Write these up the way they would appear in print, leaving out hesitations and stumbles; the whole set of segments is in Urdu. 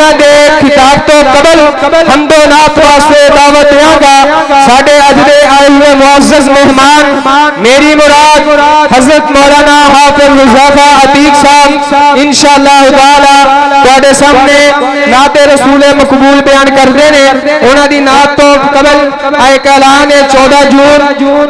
انہاں دے خطاب تو قبل حمد و نعت واسطے دعوت دیاں گا ساڈے اج دے آئے ہوئے معزز مہمان میری مراد حضرت مولانا حافظ حذیفہ عتیق صاحب انشاءاللہ تعالی تواڈے سامنے نعت رسول مقبول بیان کردے نے انہاں دی نعت تو قبل ایک اعلان 14 جون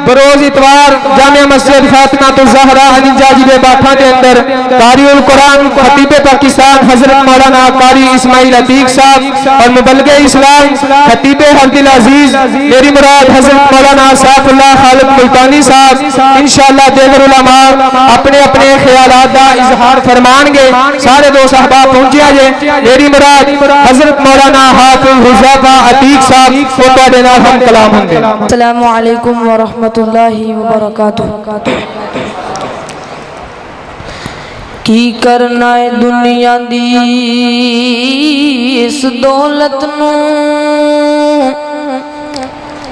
بروز اتوار جامع مسجد فاطمہ الزہرا علی جاجی دے باٹھاں دے اندر قاری القرآن خطیب پاکستان حضرت مولانا قاری اسماعیل عتیق صاحب اور مبلغ اسلام خطیب حمد العزیز میری مراد حضرت مولانا صاف اللہ خالد ملتانی صاحب انشاءاللہ دیگر علماء اپنے اپنے خیالات دا اظہار فرمان گے سارے دو صحبہ پہنچیا جے میری مراد حضرت مولانا حافظ حذیفہ عتیق صاحب کو تواڈے نال ہم کلام ہوں گے۔ السلام علیکم ورحمۃ اللہ وبرکاتہ۔ کی کرنا ہے دنیا دی اس دولت نو،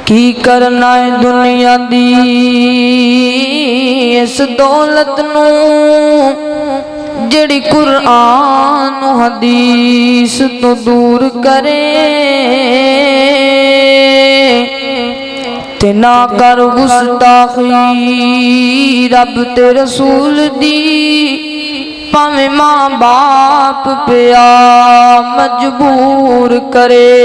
کی کرنا ہے دنیا دی اس دولت نو، جڑی قرآن و حدیث تو دور کرے تے نہ کر گستاخی رب تے رسول دی، پاویں ماں باپ پیا مجبور کرے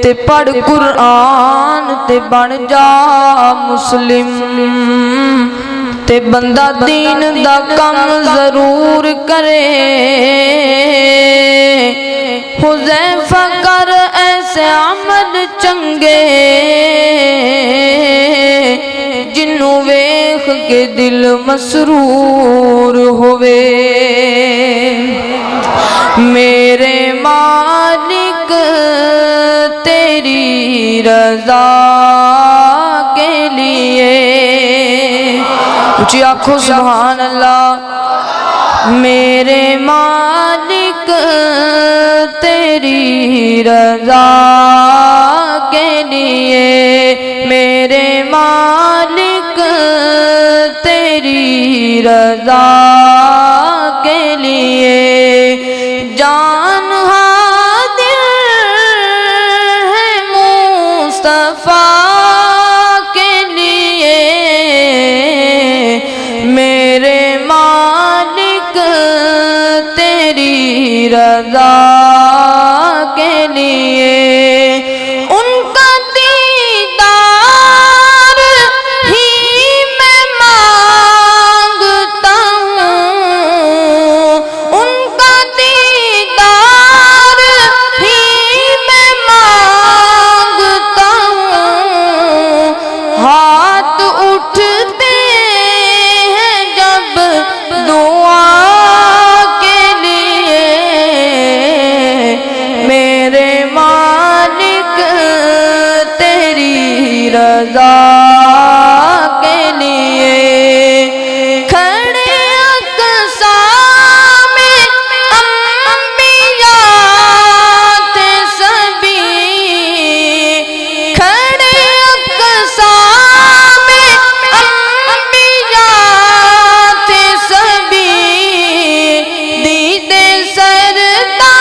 تے پڑھ قرآن تے بن جا مسلم، تے بندہ دین دا کم ضرور کرے، حذیفہ کر ایسے عمل چنگے جنوں ویکھ کے دل مسرور ہوئے، میرے مالک تیری رضا کے لیے، اچھی آنکھوں سبحان اللہ، میرے مالک تیری رضا کے لیے، میرے مالک تیری رضا کے لیے، جان حاضر ہے مصطفیٰ کے لیے، میرے مالک تیری رضا کے لیے، ان کا دیدار ہی میں مانگتا ہوں، ان کا دیدار ہی میں مانگتا ہوں، ہاتھ اٹھتے ہیں جب دعا کے لیے، میرے مالک تیری رضا کے لیے، کھڑے اقصیٰ میں انبیاء تھے سبھی، کھڑے اقصیٰ میں انبیاء تھے سبھی، دیدے سردار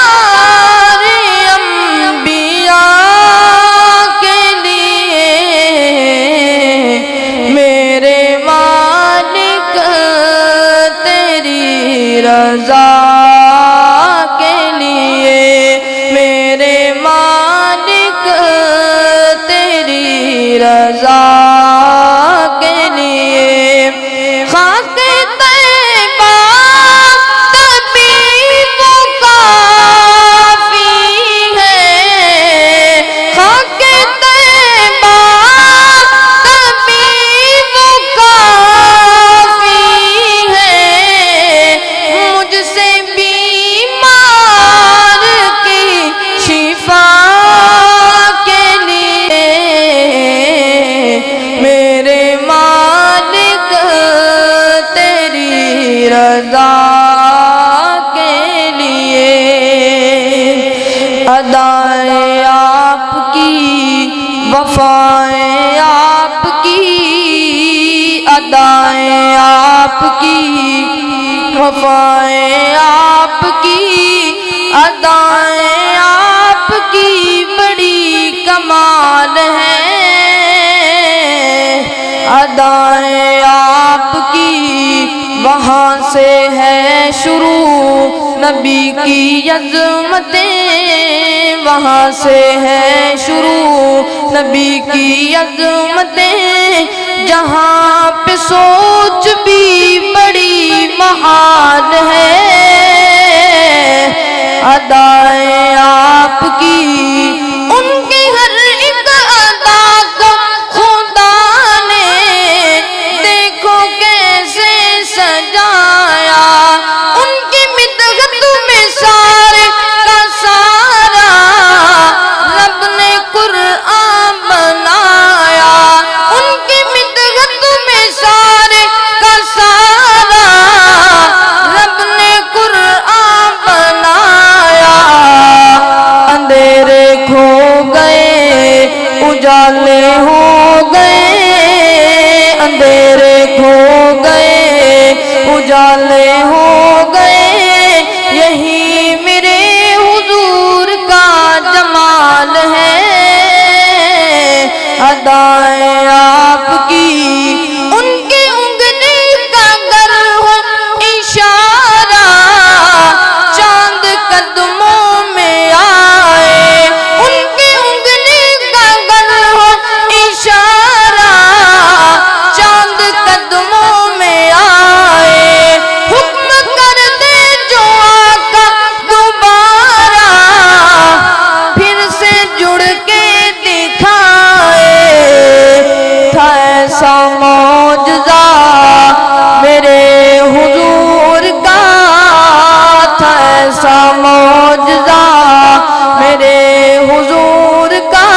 انبیاء کے لیے، میرے مالک تیری رضا کے لیے، میرے مالک تیری رضا کے لیے، خاک طیبہ طبیب و کافی ہے، خاک طیبہ طبیب و کافی ہے، مجھ سے بیمار کی شفا کے لیے، میرے مالک تیری رضا کے لیے، ادائیں آپ کی وفائیں آپ کی، ادائیں آپ کی وفائیں آپ کی، ادائیں آپ کی بڑی کمال ہے، ادائیں آپ کی وہاں سے ہے شروع، نبی کی عظمتیں وہاں سے ہے شروع، نبی کی عظمتیں جہاں پہ سوچ بھی بڑی محال ہے، ادائیں آپ کی ان کی ہر ایک ادا کو خدا نے دیکھو کیسے سجایا، ان کی مدحت میں سارے کا سارا رب نے قرآن بنایا، ان کی مدحت میں سارے کا سارا رب نے قرآن بنایا، اندھیرے کھو گئے اجالے ہو گئے، اندھیرے کھو گئے اجالے ہو گئے، یہی میرے حضور کا جمال ہے، ادائیں آپ کی ان کی انگلی کا گر ہو اشارہ چاند قدموں میں آئے، ان کی انگلی کا گر ہو اشارہ چاند قدموں میں آئے، حکم کر دے جو آقا دوبارہ پھر سے جڑ کے دکھائے، تھا ایسا معجزہ میرے حضور کا، تھا ایسا معجزہ میرے حضور کا،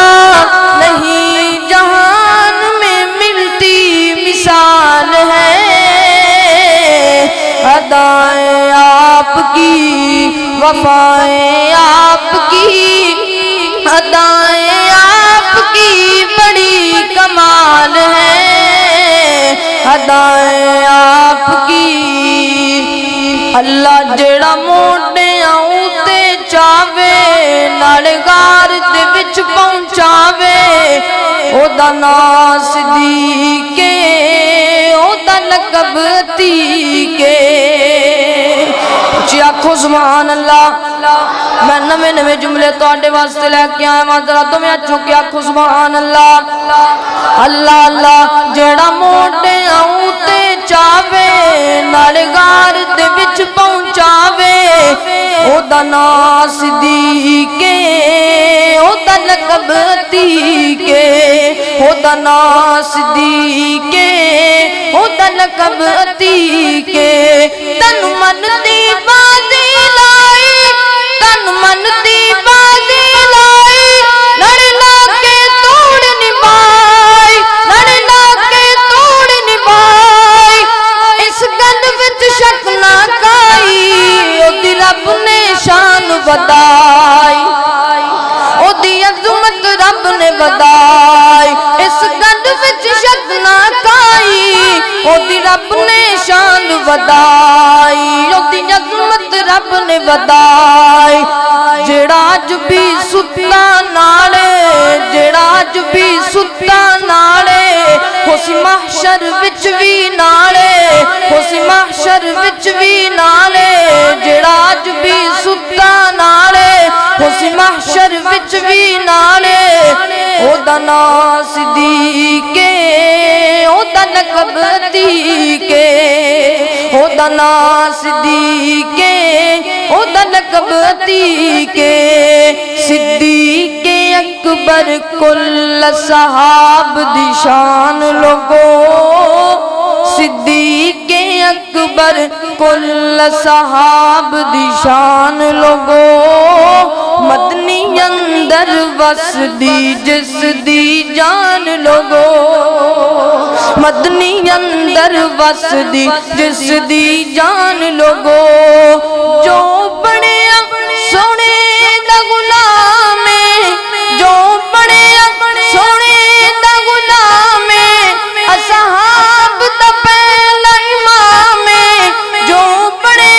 نہیں جہان میں ملتی مثال ہے، ادائیں آپ کی وفائیں آپ کی، ادائیں آپ کی بڑی کمال ہے، ادائیں آپ کی اللہ جڑا موڈیاں اُتے چاہے نالے غار دے وچ پہنچاوے، او دا نام صدیق او دا لقب عتیق، جی آکھو سبحان اللہ، میں نویں نویں جملے تواڈے واسطے لے کے آیا ہاں، ذرا تمہیں اچھو کہ آکھو سبحان اللہ، اللہ اللہ جڑا موڈیاں اُتے چاہے نالے غار دے وچ پہنچاوے، او دا نام صدیق او دا لقب عتیق، او دا نام صدیق او دا لقب عتیق، تن من دی بازی لائی، تن من دی بازی لائی، لڑ لا کے توڑ نبھائی، لڑ لا کے توڑ نبھائی، اس گل وچ شک نہ کائی، او دی رب نے شان ودائی، او دی عظمت رب نے ودائی، اس گل وچ شک نہ کائی، او دی رب نے شان ودائی، او دی عظمت رب نے ودائی، جڑا اج بھی ستا نالے، جڑا اج بھی ستا نالے، ہو سی محشر وچ بھی نالے، ہو سی محشر وچ بھی نالے، جڑا اج بھی ستا نالے، ہو سی محشر وچ بھی نالے، او دا نام صدیق او دا لقب عتیق، او دا نام صدیق او دا لقب عتیق، صدیق اکبر کل صحاب دی شان لوگو، صدیق اکبر کل صحاب دی شان لوگو، مدنی اندر وس دی جس دی جان لوگو، مدنی اندر وس دی جس دی جان لوگو، جو بڑے سونے دا غلام ہے، جو بڑے سونے دا غلام ہے، اصحاب دا پہلا امام ہے، جو بڑے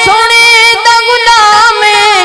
سونے دا غلام ہے،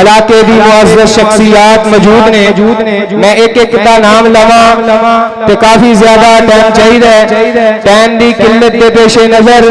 ਇਲਾਕੇ ਦੀ ਮੁਅੱਜ਼ਜ਼ ਸ਼ਖਸੀਅਤ ਮੌਜੂਦ ਨੇ ਮੈਂ ਇੱਕ ਇੱਕ ਦਾ ਨਾਮ ਲਵਾਂ ਤੇ ਕਾਫੀ ਜ਼ਿਆਦਾ ਟਾਈਮ ਚਾਹੀਦਾ ਹੈ ਟਾਈਮ ਦੀ ਕਿੱਲਤ ਦੇ ਪੇਸ਼ੇ ਨਜ਼ਰ